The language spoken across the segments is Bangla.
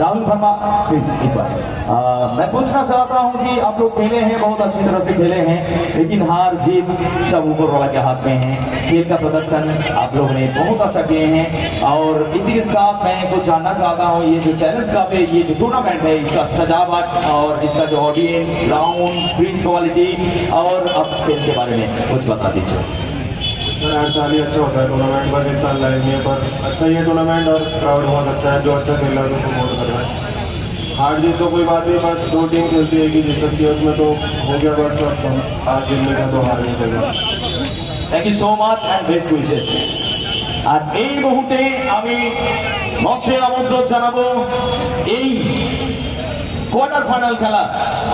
राहुल वर्मा प्लीज एक बार मैं पूछना चाहता हूं कि आप लोग खेले हैं, बहुत अच्छी तरह से खेले हैं, लेकिन हार जीत सब ऊपर वाला के हाथ में है। खेल का प्रदर्शन आप लोगों ने बहुत अच्छा किए हैं और इसी के साथ मैं कुछ जानना चाहता हूं, ये जो चैलेंज का पे ये जो टूर्नामेंट है इसका सजावट और इसका जो ऑडियंस, ग्राउंड, पिच क्वालिटी और अब खेल के बारे में कुछ बता दीजिए। हर साल ही अच्छा होता है टूर्नामेंट, बस इस साल लाइव नहीं, पर अच्छा ही है टूर्नामेंट और क्राउड बहुत अच्छा है। जो अच्छा खेल रहा है उसको सपोर्ट कर रहा है। हार जीत तो कोई बात नहीं, बस दो टीम खेलती है कि जीत सकती है, उसमें तो हो गया बस। अब आज जीतने का तो हार नहीं चलेगा। Thank you so much and best wishes. আর এই মুহূর্তে আমি মঞ্চে আমন্ত্রণ জানাবো এই কোয়ার্টার ফাইনাল খেলা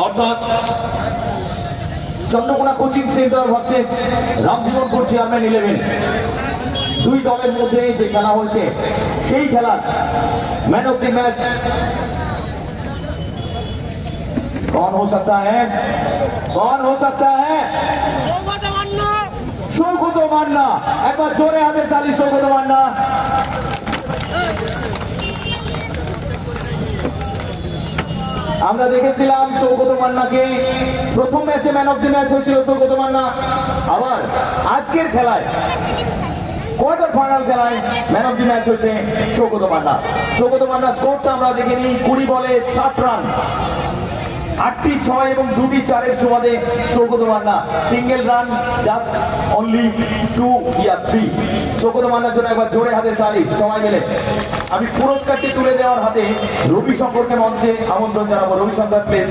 অর্থাৎ Chandrakona coaching centre versus Ramjibanpur chairman 11 দুই দলের মধ্যে যে খেলা হয়েছে সেই খেলার मैन ऑफ द मैच कौन हो सकता है? कौन हो सकता है? সৌগত মান্না। একবার জোরে হাতের তালি সৌগত মান্না। আমরা দেখেছিলাম সৌগত মান্নাকে প্রথম ম্যাচে ম্যান অফ দ্য ম্যাচ হয়েছিল সৌগত মান্না, আবার আজকের খেলায় কোয়ার্টার ফাইনাল খেলায় ম্যান অফ দ্য ম্যাচ হচ্ছে সৌগত মান্না। সৌগত মান্না স্কোরটা আমরা দেখে নিই, 20 বলে 60 রান, 8টি 6 এবং 2টি 4-এর সুবাদে Saugata Manna, single run just only 2 ইয়া 3। সৌগত মান্নার জন্য একবার জোরে হাতের তালি সবাই মিলে। আমি পুরস্কারটি তুলে দেওয়ার হাতে রবি শঙ্করকে মঞ্চে আমন্ত্রণ জানাবো। রবি শঙ্কর প্লিজ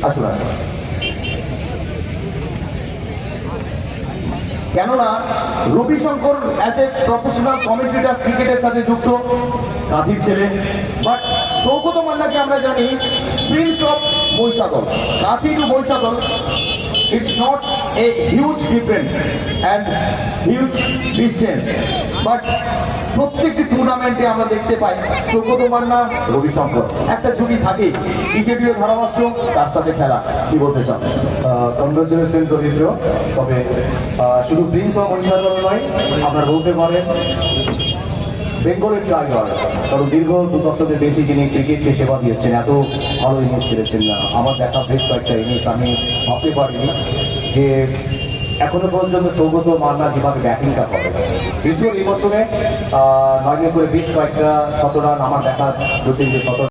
আসুন। কেননা Ravi Shankar as a professional commentator ক্রিকেটের সাথে যুক্ত, কাঁথির ছেলে, বাট সৌগত মান্নাকে আমরা জানি prince of Mahishadal. Kanthi to Mahishadal it's not a huge difference and huge distance, but প্রত্যেকটি টুর্নামেন্টে আমরা দেখতে পাই সৌগত মান্না, রবি শঙ্কর একটা জুটি থাকে, ক্রিকেটীয় ধারাভাষ্য তার সাথে খেলা। কি বলতে চান? কংগ্রেচুলেশন রবীন্দ্র। তবে শুধু প্রিন্স অফ মহিষাদল নয়, আপনারা বলতে পারেন বেঙ্গলের টাইগার, কারণ দীর্ঘ 2 দশকের বেশি যিনি ক্রিকেটকে সেবা দিয়েছেন, এত ভালো ইনিংস খেলেছেন না। আমার দেখা বেশ কয়েকটা ইনিংস আমি ভাবতে পারিনি যে এখনো পর্যন্ত সৌগত মান্না যেভাবে ব্যাটিংটা করে। বিশেষ এই মৌসুমে 9 করে বেশ কয়েকটা শতরান আমার দেখা, 2-3 শতরান